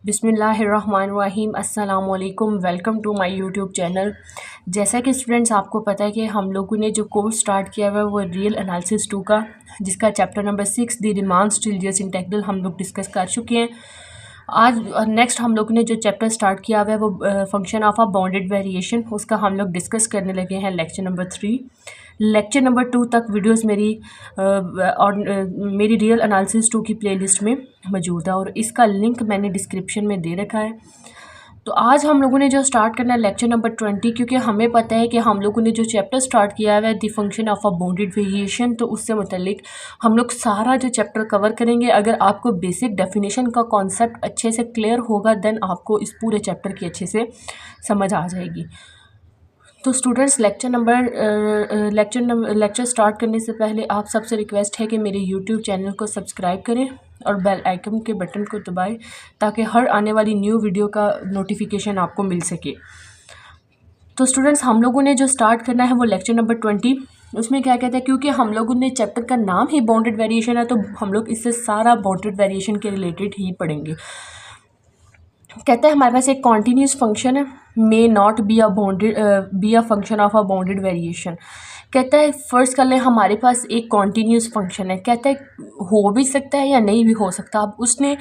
बिस्मिल्लाहिर्रहमानिर्रहीम अस्सलाम वालेकुम। Welcome to my YouTube channel. जैसा कि स्टूडेंट्स आपको पता है कि हम लोगों ने जो कोर्स स्टार्ट किया हुआ है वो रियल एनालिसिस 2 का, जिसका चैप्टर नंबर 6 द रिमांस टिलियस इंटेग्रल हम लोग डिस्कस कर चुके हैं। आज नेक्स्ट हम लोग ने जो चैप्टर स्टार्ट किया हुआ है वो function of a bounded variation, उसका हम लोग डिस्कस करने लगे हैं लेक्चर नंबर 3। लेक्चर नंबर 2 तक वीडियोस मेरी रियल एनालिसिस 2 की प्लेलिस्ट में मौजूद है और इसका लिंक मैंने डिस्क्रिप्शन में दे रखा है। तो आज हम लोगों ने जो स्टार्ट करना है लेक्चर नंबर 20, क्योंकि हमें पता है कि हम लोगों ने जो चैप्टर स्टार्ट किया है the function of a bounded variation, तो उससे मुतल्लिक हम लोग सारा जो चैप्टर कवर करेंगे। अगर आपको बेसिक डेफिनेशन का कॉन्सेप्ट अच्छे से क्लियर होगा देन आपको इस पूरे चैप्टर की अच्छे से समझ आ जाएगी। तो स्टूडेंट्स लेक्चर स्टार्ट करने से पहले आप सबसे रिक्वेस्ट है कि मेरे यूट्यूब चैनल को सब्सक्राइब करें और बेल आइकन के बटन को दबाएं ताकि हर आने वाली न्यू वीडियो का नोटिफिकेशन आपको मिल सके। तो स्टूडेंट्स हम लोगों ने जो स्टार्ट करना है वो लेक्चर नंबर 20। उसमें क्या कहते हैं, क्योंकि हम लोगों ने चैप्टर का नाम ही बाउंडेड वेरिएशन है तो हम लोग इससे सारा बाउंडेड वेरिएशन के रिलेटेड ही पढ़ेंगे। कहते हैं हमारे पास एक कॉन्टीन्यूस फंक्शन है, may not be a function of a bounded variation. कहता है फर्स्ट कर लें हमारे पास एक कॉन्टीन्यूस फंक्शन है, कहता है हो भी सकता है या नहीं भी हो सकता। अब उसने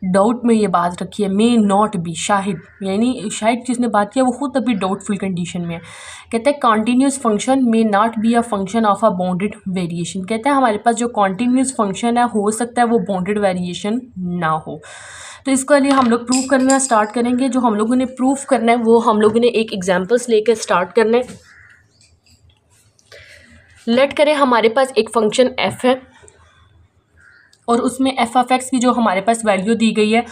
डाउट में ये बात रखी है, मे नॉट बी, शाहिद यानी शायद जिसने बात किया वो खुद अभी डाउटफुल कंडीशन में है। कहता है continuous function may not be a function of a bounded variation. कहता है हमारे पास जो कॉन्टीन्यूस फंक्शन है हो सकता है वो बाउंडेड वेरिएशन ना हो। तो इसके लिए हम लोग प्रूफ करना स्टार्ट करेंगे। जो हम लोगों ने प्रूफ करना है वो हम लोगों ने एक एग्जांपल्स लेकर स्टार्ट करना है। लेट करें हमारे पास एक फंक्शन f है और उसमें f ऑफ x की जो हमारे पास वैल्यू दी गई है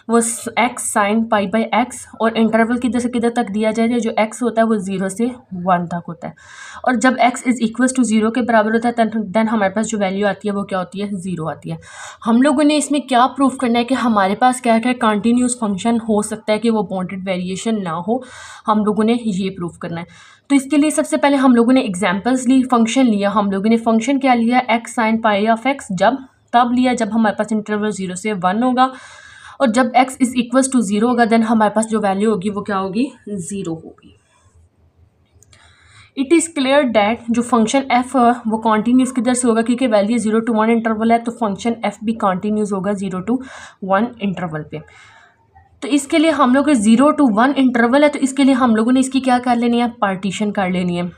वो x sine pi by x, और इंटरवल किधर से किधर तक दिया जाए, जो x होता है वो 0 से 1 तक होता है। और जब x इज़ इक्वल टू 0 के बराबर होता है देन हमारे पास जो वैल्यू आती है वो क्या होती है, 0 आती है। हम लोगों ने इसमें क्या प्रूफ करना है कि हमारे पास क्या है, कंटिन्यूस फंक्शन हो सकता है कि वो बाउंडेड वेरिएशन ना हो। हम लोगों ने ये प्रूफ करना है। तो इसके लिए सबसे पहले हम लोगों ने एग्जाम्पल्स ली, फंक्शन लिया। हम लोगों ने फंक्शन क्या लिया, x sign pi of x, तब लिया जब हमारे पास इंटरवल 0 से 1 होगा, और जब x इज इक्वल टू 0 होगा देन हमारे पास जो वैल्यू होगी वो क्या होगी, 0 होगी। इट इज़ क्लियर डैट जो फंक्शन f वो कॉन्टीन्यूस किधर से होगा, क्योंकि वैल्यू 0 to 1 इंटरवल है तो फंक्शन f भी कॉन्टीन्यूस होगा 0 to 1 इंटरवल पे। तो इसके लिए हम लोग 0 to 1 इंटरवल है तो इसके लिए हम लोगों ने इसकी क्या कर लेनी है, पार्टीशन कर लेनी है।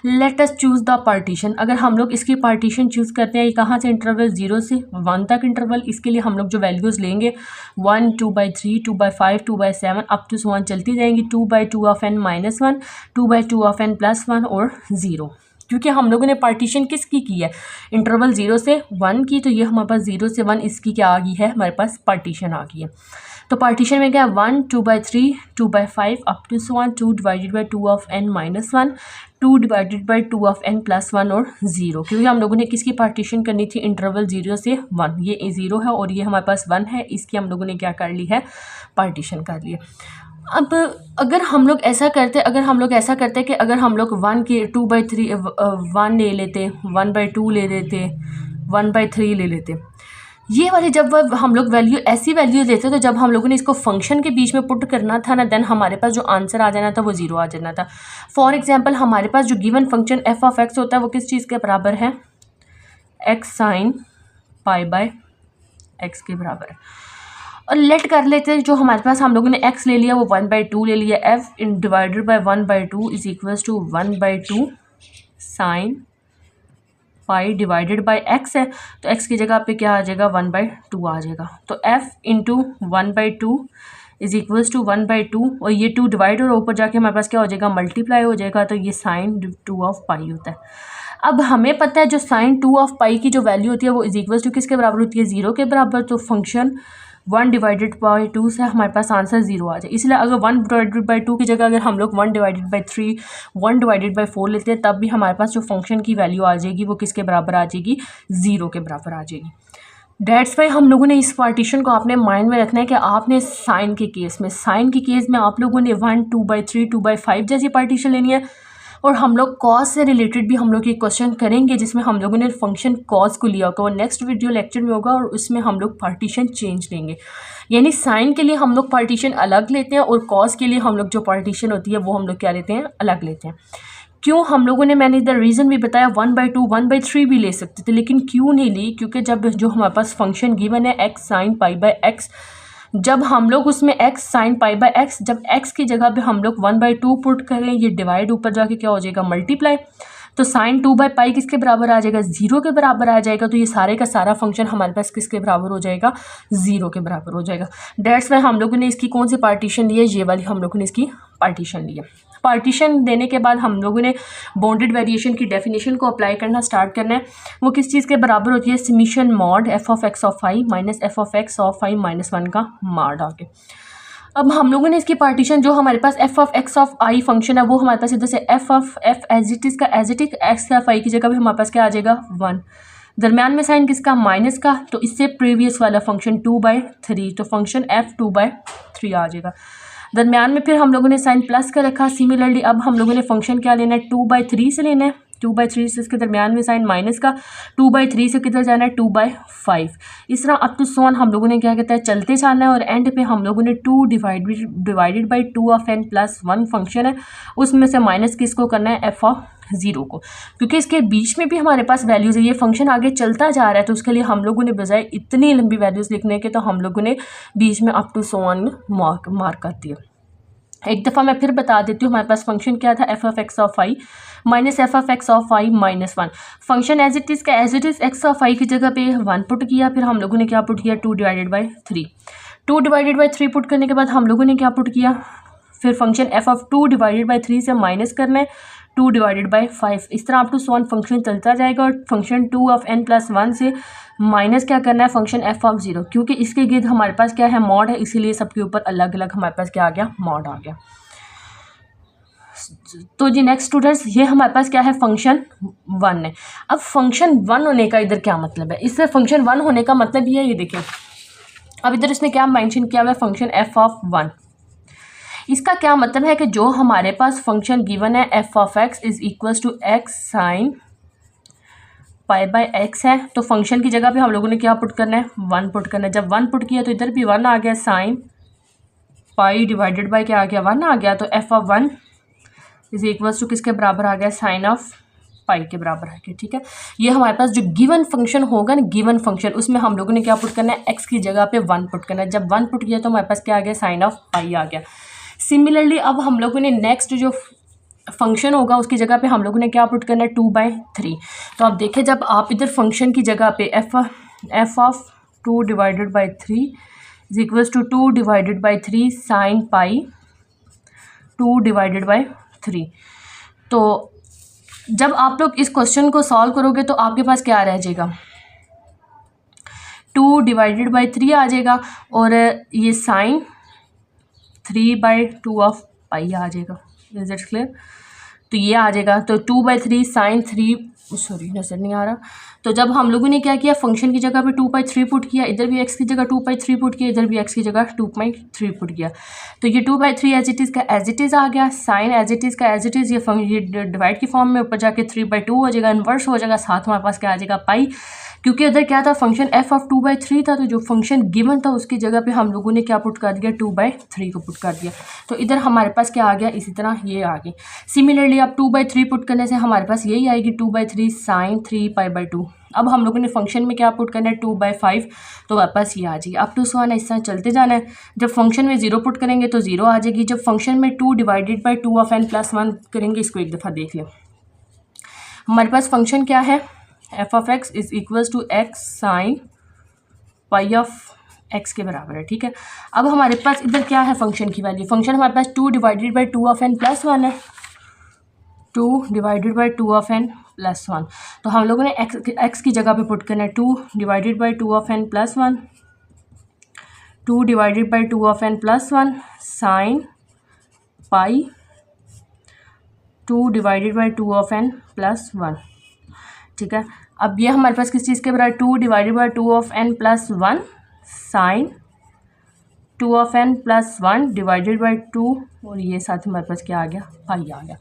Let us choose the partition. अगर हम लोग इसकी पार्टीशन चूज़ करते हैं, ये कहाँ से इंटरवल, 0 से 1 तक इंटरवल। इसके लिए हम लोग जो वैल्यूज़ लेंगे 1, 2/3, 2/5, 2/7 अप टू 1 चलती जाएंगी, 2/2 of n minus 1, 2/2 of n plus 1 और 0। क्योंकि हम लोगों ने पार्टीशन किसकी की है, इंटरवल 0 से 1 की, तो ये हमारे पास 0 से 1 इसकी क्या आ गई है, हमारे पास पार्टीशन आ गई है। तो पार्टीशन में क्या है, 1, 2/3, 2/5 up to 1, 2 divided by 2 of n minus 1, 2 divided by 2 of n plus 1 और 0। क्योंकि हम लोगों ने किसकी पार्टीशन करनी थी, इंटरवल 0 से 1। ये 0 है और ये हमारे पास 1 है, इसकी हम लोगों ने क्या कर ली है, पार्टीशन कर लिया। अब अगर हम लोग ऐसा करते कि अगर हम लोग 1 की 2/3 1 ले लेते, 1/2 ले लेते, 1/3 ले लेते, ये वाली जब हम लोग वैल्यू ऐसी वैल्यू लेते तो जब हम लोगों ने इसको फंक्शन के बीच में पुट करना था ना, देन हमारे पास जो आंसर आ जाना था वो 0 आ जाना था। फॉर एग्जांपल हमारे पास जो given function f of x होता है वो किस चीज़ के बराबर है, x sign pi bye x के बराबर है। और लेट कर लेते हैं जो हमारे पास हम लोगों ने x ले लिया वो 1/2 ले लिया, f divided by 1/2 is equal to 1/2 sine pi divided by x है, तो x की जगह पे क्या आ जाएगा, 1/2 आ जाएगा। तो f into 1/2 is equals to 1/2, और ये 2 डिवाइड और ऊपर जाके हमारे पास क्या हो जाएगा, मल्टीप्लाई हो जाएगा, तो ये साइन 2 ऑफ पाई होता है। अब हमें पता है जो साइन 2 ऑफ पाई की जो वैल्यू होती है वो इज इक्वल्स टू किसके बराबर होती है, 0 के बराबर। तो फंक्शन 1 डिवाइडेड बाई 2 से हमारे पास आंसर 0 आ जाए। इसलिए अगर 1 डिवाइडेड बाई 2 की जगह अगर हम लोग 1 डिवाइडेड बाई 3, 1 डिवाइडेड बाई 4 लेते हैं, तब भी हमारे पास जो फंक्शन की वैल्यू आ जाएगी वो किसके बराबर आ जाएगी, 0 के बराबर आ जाएगी। डेट्स वाई हम लोगों ने इस पार्टीशन को आपने माइंड में रखना है कि आपने साइन के केस में आप लोगों ने 1, 2/3, 2/5 जैसी पार्टीशन लेनी है। और हम लोग कॉस से रिलेटेड भी हम लोग ये क्वेश्चन करेंगे जिसमें हम लोगों ने फंक्शन कॉस को लिया होगा, और नेक्स्ट वीडियो लेक्चर में होगा, और उसमें हम लोग पार्टीशन चेंज लेंगे। यानी साइन के लिए हम लोग पार्टीशन अलग लेते हैं और कॉस के लिए हम लोग जो पार्टीशन होती है वो हम लोग क्या लेते हैं, अलग लेते हैं। क्यों हम लोगों ने, मैंने इधर रीज़न भी बताया, 1/2 1/3 भी ले सकते थे, लेकिन क्यों नहीं ली, क्योंकि जब जो हमारे पास फंक्शन गिवन है x sign pi bye x, जब हम लोग उसमें x sign pi bye x, जब x की जगह पे हम लोग 1/2 पुट करें, ये डिवाइड ऊपर जाके क्या हो जाएगा, मल्टीप्लाई, तो साइन 2/पाई किसके बराबर आ जाएगा, 0 के बराबर आ जाएगा। तो ये सारे का सारा फंक्शन हमारे पास किसके बराबर हो जाएगा, 0 के बराबर हो जाएगा। डेट्स वाई हम लोगों ने इसकी कौन सी पार्टीशन ली है, ये वाली हम लोगों ने इसकी पार्टीशन ली है। पार्टीशन देने के बाद हम लोगों ने बाउंडेड वेरिएशन की डेफिनेशन को अप्लाई करना स्टार्ट करना है। वो किस चीज़ के बराबर होती है, summation mod F of X of I minus F of X of I minus 1 का मॉड आके। अब हम लोगों ने इसकी पार्टीशन, जो हमारे पास F of X of I function है वो हमारे पास इधर से F of F as it is का as it is X of I की जगह भी हमारे पास क्या आ जाएगा, 1, दरम्यान में साइन किसका, माइनस का, तो इससे प्रीवियस वाला फंक्शन 2/3, तो फंक्शन एफ 2/3 आ जाएगा। दरम्यान में फिर हम लोगों ने साइन प्लस का रखा। सिमिलरली अब हम लोगों ने फंक्शन क्या लेना है, 2/3 से लेना है, 2/3 से इसके दरम्यान में साइन माइनस का, 2/3 से किधर जाना है, 2/5। इस तरह अप टू सोन हम लोगों ने क्या कहता है, चलते जाना है, और एंड पे हम लोगों ने 2 divided by 2 of n plus 1 function है, उसमें से माइनस किसको करना है, एफ ऑफ 0 को, क्योंकि इसके बीच में भी हमारे पास वैल्यूज़ है, ये फंक्शन आगे चलता जा रहा है, तो उसके लिए हम लोगों ने बजाय इतनी लंबी वैल्यूज़ लिखने के, तो हम लोगों ने बीच में अप टू सोन मार्क कर दिया। एक दफ़ा मैं फिर बता देती हूँ, हमारे पास फंक्शन क्या था, F of X of I minus F of X of I minus 1। Function as it is X of I की जगह पे 1 पुट किया, फिर हम लोगों ने क्या पुट किया, 2/3। 2/3 पुट करने के बाद हम लोगों ने क्या पुट किया, फिर फंक्शन एफ ऑफ 2/3 से माइनस करना है 2/5। इस तरह अप टू सोन फंक्शन चलता जाएगा, और फंक्शन 2 ऑफ n प्लस 1 से माइनस क्या करना है, फंक्शन एफ ऑफ 0, क्योंकि इसके गिर्द हमारे पास क्या है, मॉड है, इसीलिए सबके ऊपर अलग अलग हमारे पास क्या आ गया, मॉड आ गया। तो जी नेक्स्ट स्टूडेंट्स, ये हमारे पास क्या है, फंक्शन 1 है। अब फंक्शन 1 होने का इधर क्या मतलब है, इससे फंक्शन 1 होने का मतलब ये है, ये देखिए अब इधर इसने क्या मेंशन किया हुआ है, फंक्शन एफ ऑफ 1। इसका क्या मतलब है कि जो हमारे पास फंक्शन गिवन है f of x is equals to x sine pi by x है, तो फंक्शन की जगह पे हम लोगों ने क्या पुट करना है, 1 पुट करना है। जब 1 पुट किया तो इधर भी 1 आ गया, साइन पाई डिवाइडेड बाय क्या आ गया, 1 आ गया, तो f of 1 is equals to किसके बराबर आ गया, साइन ऑफ पाई के बराबर है। ठीक है, ये हमारे पास जो गिवन फंक्शन होगा ना, गिवन फंक्शन, उसमें हम लोगों ने क्या पुट करना है, एक्स की जगह पे 1 पुट करना है। जब 1 पुट किया तो हमारे पास क्या आ गया, साइन ऑफ पाई आ गया। सिमिलरली अब हम लोगों ने नेक्स्ट जो फंक्शन होगा उसकी जगह पे हम लोगों ने क्या पुट करना है, 2/3। तो आप देखें, जब आप इधर फंक्शन की जगह पे f of 2/3 is equals to 2/3 sine pi 2/3। तो जब आप लोग इस क्वेश्चन को सॉल्व करोगे तो आपके पास क्या रह जाएगा, 2/3 आ जाएगा, और ये साइन 3/2 ऑफ पाई आ जाएगा। इज इट क्लियर, तो ये आ जाएगा, तो 2/3 साइन 3, सॉरी नजर नहीं आ रहा। तो जब हम लोगों ने क्या किया, फंक्शन की जगह पे 2/3 पुट किया, इधर भी x की जगह 2/3 पुट किया, इधर भी x की जगह 2/3 पुट किया, तो ये 2/3 एज इट इज़ का एज इट इज़ आ गया, साइन एज इट इज़ का एज इट इज़, ये डिवाइड की फॉर्म में ऊपर जाके 3/2 हो जाएगा, इन्वर्स हो जाएगा, साथ हमारे पास क्या आ जाएगा, पाई, क्योंकि उधर क्या था, फंक्शन एफ ऑफ 2/3 था, तो जो फंक्शन गिवन था उसकी जगह पे हम लोगों ने क्या पुट कर दिया, 2/3 को पुट कर दिया, तो इधर हमारे पास क्या आ गया, इसी तरह ये आ गई। सिमिलरली अब 2/3 पुट करने से हमारे पास यही आएगी, 2/3 साइन 3π/2। अब हम लोगों ने फंक्शन में क्या पुट करना है, 2/5, तो वापस ये आ जाएगी। अप टू सो इस तरह चलते जाना है। जब फंक्शन में 0 पुट करेंगे तो 0 आ जाएगी। जब फंक्शन में 2/2 ऑफ n प्लस 1 करेंगे, इसको एक दफ़ा देख लें। हमारे पास फंक्शन क्या है, f of x is equals to x sine pi of x के बराबर है। ठीक है, अब हमारे पास इधर क्या है, फंक्शन की वैल्यू, फंक्शन हमारे पास 2/2 ऑफ n प्लस 1 है, 2/2 ऑफ n प्लस 1, तो हम लोगों ने x की जगह पे पुट करना है 2/2 of n plus 1, 2/2 of n plus 1 sine pi 2/2 of n plus 1। ठीक है, अब ये हमारे पास किस चीज़ के बराबर, 2/2 of n plus 1 sine 2 of n plus 1 divided by 2, और ये साथ हमारे पास क्या आ गया, पाई आ गया।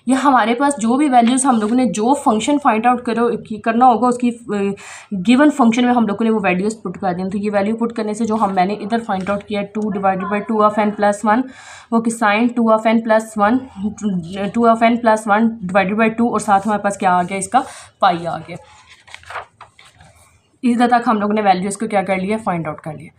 ये हमारे पास जो भी वैल्यूज़ हम लोगों ने जो फंक्शन फाइंड आउट करना होगा उसकी गिवन फंक्शन में हम लोगों ने वो वैल्यूज़ पुट कर दें। तो ये वैल्यू पुट करने से जो मैंने इधर फाइंड आउट किया 2 divided by 2 of n plus 1, वो कि sine 2 of n plus 1 divided by 2, और साथ हमारे पास क्या आ गया, इसका पाई आ गया। इधर तक हम लोगों ने वैल्यूज़ को क्या कर लिया, फाइंड आउट कर लिया।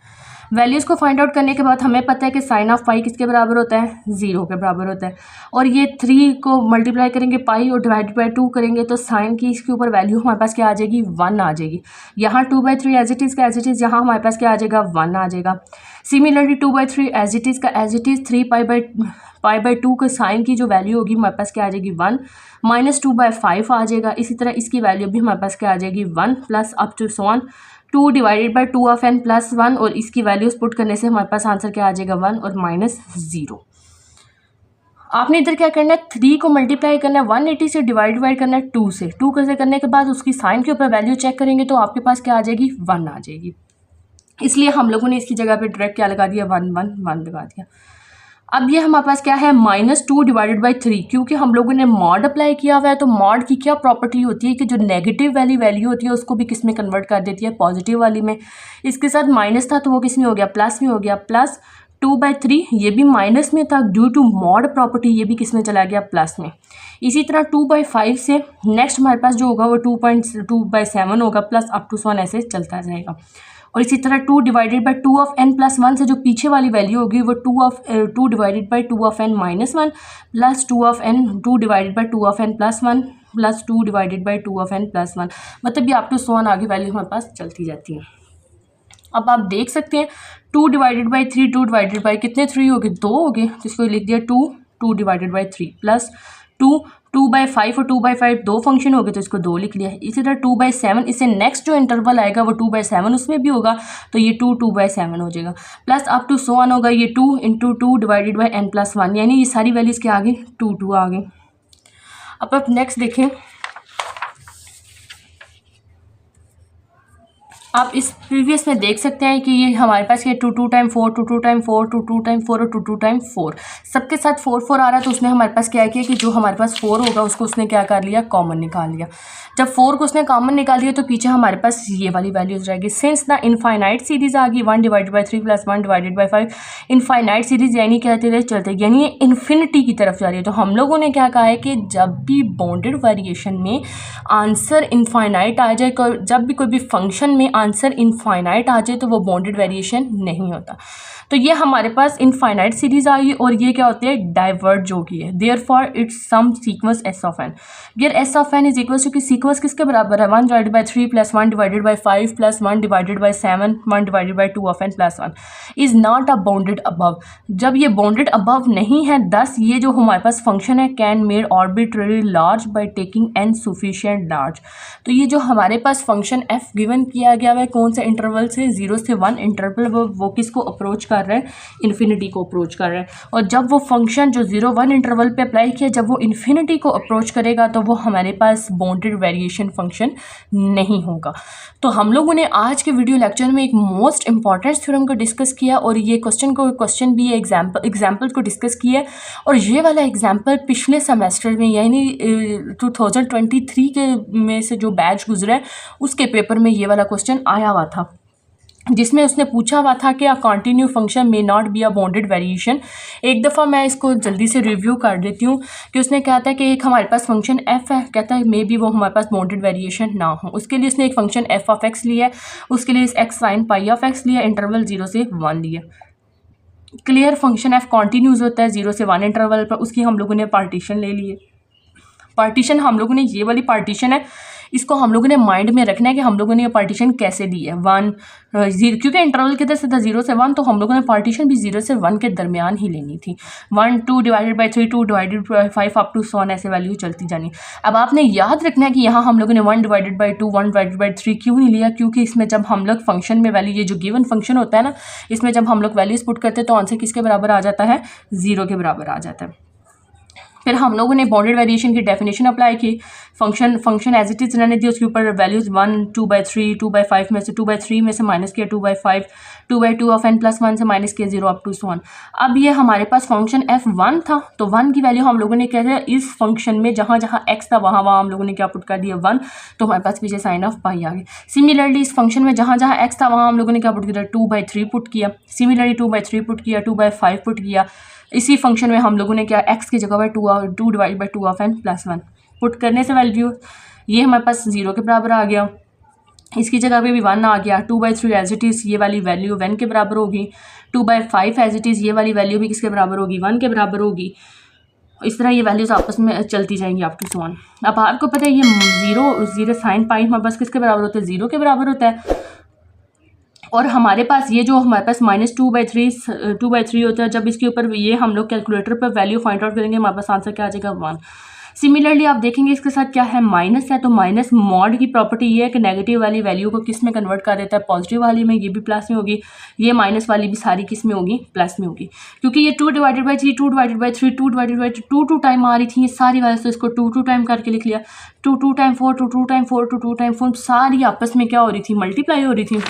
वैल्यूज़ को फाइंड आउट करने के बाद हमें पता है कि साइन ऑफ पाई किसके बराबर होता है, 0 के बराबर होता है। और ये 3 को मल्टीप्लाई करेंगे पाई और डिवाइडेड बाई 2 करेंगे तो साइन की इसके ऊपर वैल्यू हमारे पास क्या आ जाएगी, 1 आ जाएगी। यहाँ 2/3 एज इट इज़ का एज इट इज़, यहाँ हमारे पास क्या आ जाएगा, 1 आ जाएगा। सिमिलरली 2/3 एज इट इज़ का as it is, 3 pi by 2 के साइन की जो वैल्यू होगी हमारे पास क्या आ जाएगी, 1 -2/5 आ जाएगा। इसी तरह इसकी वैल्यू भी हमारे पास क्या आ जाएगी, 1 plus up to so on 2 divided by 2 of n plus 1, और इसकी वैल्यूज पुट करने से हमारे पास आंसर क्या आ जाएगा, 1 और -0। आपने इधर क्या करना है, 3 को मल्टीप्लाई करना है 180 से, डिवाइड करना है 2 से। 2 कैसे करने के बाद उसकी साइन के ऊपर वैल्यू चेक करेंगे तो आपके पास क्या आ जाएगी, 1 आ जाएगी। इसलिए हम लोगों ने इसकी जगह पे डायरेक्ट क्या लगा दिया, 1 1 1 लगा दिया। अब ये हमारे पास क्या है, -2 डिवाइडेड बाई 3, क्योंकि हम लोगों ने मॉड अप्लाई किया हुआ है। तो मॉड की क्या प्रॉपर्टी होती है कि जो नेगेटिव वाली वैल्यू होती है उसको भी किस में कन्वर्ट कर देती है, पॉजिटिव वाली में। इसके साथ माइनस था तो वो किस में हो गया, प्लस में हो गया। प्लस 2/3 ये भी माइनस में था, ड्यू टू मॉड प्रॉपर्टी ये भी किस में चला गया, प्लस में। इसी तरह 2/5 से नेक्स्ट हमारे पास जो होगा वो 2.2/7 होगा, प्लस अप टू 1 ऐसे चलता जाएगा। और इसी तरह 2 divided by 2 of n plus 1 से जो पीछे वाली वैल्यू होगी वो 2 divided by 2 of n minus 1 plus 2 divided by 2 of n plus 1 plus 2 divided by 2 of n plus 1, मतलब ये अप टू 1 आगे वैल्यू हमारे पास चलती जाती है। अब आप देख सकते हैं 2 डिवाइडेड बाई 3, 2 डिवाइडेड बाई कितने 3 हो गए, 2 हो गए, तो इसको लिख दिया 2 डिवाइडेड बाई 3 प्लस 2/5 और 2/5 दो फंक्शन हो गए तो इसको 2 लिख लिया। इसी तरह 2/7, इससे नेक्स्ट जो इंटरवल आएगा वो 2/7 उसमें भी होगा तो ये 2/7 हो जाएगा। प्लस अप टू 1 होगा, ये 2 × 2 डिवाइडेड बाई n प्लस 1, यानी ये सारी वैल्यूज़ क्या आ गई, 2 आ गई। अब आप नेक्स्ट देखें, आप इस प्रीवियस में देख सकते हैं कि ये हमारे पास ये 2 टाइम 4, 2 टाइम 4, 2 टाइम 4 और 2 टाइम 4, सबके साथ 4 आ रहा है। तो उसने हमारे पास क्या किया कि जो हमारे पास 4 होगा उसको उसने क्या कर लिया, कॉमन निकाल लिया। जब 4 को उसने कॉमन निकाल लिया तो पीछे हमारे पास ये वाली वैल्यूज रहेगी। सिंस द इनफाइनाइट सीरीज आ गई 1 divided by 3 plus 1 divided by 5, infinite series यानी कहते रहे चलते, यानी ये इन्फिनिटी की तरफ जा रही है। तो हम लोगों ने क्या कहा है कि जब भी बाउंडेड वेरिएशन में आंसर इनफाइनाइट आ जाए, जब भी कोई भी फंक्शन में आंसर इनफाइनाइट आ जाए तो वो बाउंडेड वेरिएशन नहीं होता। तो ये हमारे पास इनफाइनाइट सीरीज आई और ये क्या होती है, डाइवर्ज हो गई है। Therefore it's sum sequence s of n, where s of n is equal to, कि सीक्वेंस किसके बराबर है, 1 divided by 3 plus 1 divided by 5 plus 1 divided by 7 1 divided by 2 of n plus 1 is not a bounded above. जब ये bounded above नहीं है, दस ये जो हमारे पास फंक्शन है can made arbitrary large by taking an sufficient large. तो ये जो हमारे पास फंक्शन एफ गिवन किया गया है कौन से इंटरवल से, 0 से 1 इंटरवल, वो किसको अप्रोच कर रहा है, इन्फिनिटी को अप्रोच कर रहा है। और जब वो फंक्शन जो 0-1 इंटरवल पे अप्लाई किया, जब वो इन्फिनिटी को अप्रोच करेगा तो वो हमारे पास बाउंडेड वेरिएशन फंक्शन नहीं होगा। तो हम लोगों ने आज के वीडियो लेक्चर में एक मोस्ट इंपॉर्टेंट थ्योरम को डिस्कस किया और ये क्वेश्चन भी एग्जाम्पल को डिस्कस किया। और ये वाला एग्जाम्पल पिछले सेमेस्टर में यानी 2023 के में से जो बैच गुजरा है उसके पेपर में ये वाला क्वेश्चन आया हुआ था, जिसमें उसने पूछा हुआ था कि अ continue function may not be a bounded variation. एक दफ़ा मैं इसको जल्दी से रिव्यू कर देती हूँ कि उसने कहता है कि एक हमारे पास फंक्शन एफ है, कहता है मे बी वो हमारे पास बाउंडेड वेरिएशन ना हो। उसके लिए उसने एक फंक्शन एफ ऑफ एक्स लिया है, उसके लिए x sine pi of x लिया, इंटरवल 0 से 1 लिया। क्लियर फंक्शन एफ कॉन्टीन्यूज होता है 0 से 1 इंटरवल पर, उसकी हम लोगों ने पार्टीशन ले लिए। पार्टीशन हम लोगों ने ये वाली पार्टीशन है, इसको हम लोगों ने माइंड में रखना है कि हम लोगों ने ये पार्टीशन कैसे दी है, 1 0, क्योंकि इंटरवल किधर से था 0 से 1, तो हम लोगों ने पार्टीशन भी 0 से 1 के दरमियान ही लेनी थी। 1 2 divided by 3 2 divided by 5 up to 1 ऐसे वैल्यू चलती जानी। अब आपने याद रखना है कि यहाँ हम लोगों ने 1 डिवाइडेड बाई 2 1 डिवाइडेड बाई 3 क्यों नहीं लिया, क्योंकि इसमें जब हम लोग फंक्शन में वैल्यू, ये जो गिवन फंक्शन होता है ना, इसमें जब हम लोग वैल्यूज पुट करते हैं तो आंसर किसके बराबर आ जाता है, 0 के बराबर आ जाता है। फिर हम लोगों ने बाउंडेड वेरिएशन की डेफिनेशन अप्लाई की, फंक्शन एज इट इज़ रहने दी, उसके ऊपर वैल्यूज़ 1 2/3 2/5 में से 2/3 में से माइनस किया 2/5 2/2 ऑफ n + 1 से माइनस किया 0 अप टू सो ऑन। अब ये हमारे पास फंक्शन f1 था, तो 1 की वैल्यू हम लोगों ने क्या है इस फंक्शन में जहाँ जहाँ x था वहाँ वहाँ हम लोगों ने क्या पुट कर दिया 1, तो हमारे पास पीछे साइन ऑफ पाई आ गई। सिमिलरली इस फंक्शन में जहाँ जहाँ x था वहाँ हम लोगों ने क्या पुट किया 2/3 पुट किया, सिमिलरली 2/3 पुट किया, 2/5 पुट किया। इसी फंक्शन में हम लोगों ने क्या x की जगह पर 2 divide by 2 of n + 1 put करने से वैल्यू ये हमारे पास 0 के बराबर आ गया। इसकी जगह पे भी 1 आ गया। 2/3 एज इट इज़ ये वाली वैल्यू 1 के बराबर होगी। 2/5 एज इट इज़ ये वाली वैल्यू भी किसके बराबर होगी 1 के बराबर होगी। इस तरह ये वैल्यूज़ आपस में चलती जाएंगी अप टू सो ऑन। अब आपको पता है ये 0 साइन पाई हमारे पास किसके बराबर होता है 0 के बराबर होता है। और हमारे पास ये जो हमारे पास -2/3 होता है, जब इसके ऊपर ये हम लोग कैलकुलेटर पर वैल्यू फाइंड आउट करेंगे हमारे पास आंसर क्या आ जाएगा 1। सिमिलरली आप देखेंगे इसके साथ क्या है माइनस है, तो माइनस मॉड की प्रॉपर्टी ये है कि नेगेटिव वाली वैल्यू को किस में कन्वर्ट कर देता है पॉजिटिव वाली में, ये भी प्लस में होगी, ये माइनस वाली भी सारी किस में होगी प्लस में होगी। क्योंकि ये 2/3 2/3 2 टाइम आ रही थी ये सारी वैल्यू, तो इसको 2 टाइम करके लिख लिया, 2 टाइम 4 2 टाइम 4 2 टाइम 4 सारी आपस में क्या हो रही थी मल्टीप्लाई हो रही थी।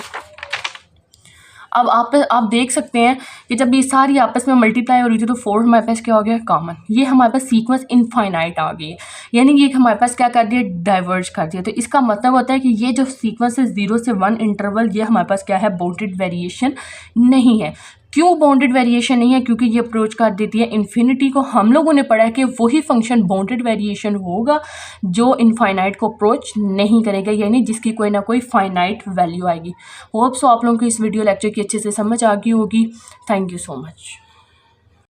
अब आप देख सकते हैं कि जब ये सारी आपस में मल्टीप्लाई हो रही थी तो 4 हमारे पास क्या हो गया कॉमन, ये हमारे पास सीक्वेंस इनफाइनाइट आ गई, यानी ये हमारे पास क्या कर दिया डाइवर्ज कर दिया। तो इसका मतलब होता है कि ये जो सीक्वेंस है 0 से 1 इंटरवल ये हमारे पास क्या है बाउंडेड वेरिएशन नहीं है। क्यों बाउंडेड वेरिएशन नहीं है? क्योंकि ये अप्रोच कर देती है इन्फिनिटी को। हम लोगों ने पढ़ा है कि वही फंक्शन बाउंडेड वेरिएशन होगा जो इनफाइनाइट को अप्रोच नहीं करेगा, यानी जिसकी कोई ना कोई फाइनाइट वैल्यू आएगी। होप सो आप लोगों को इस वीडियो लेक्चर की अच्छे से समझ आ गई होगी। Thank you so much.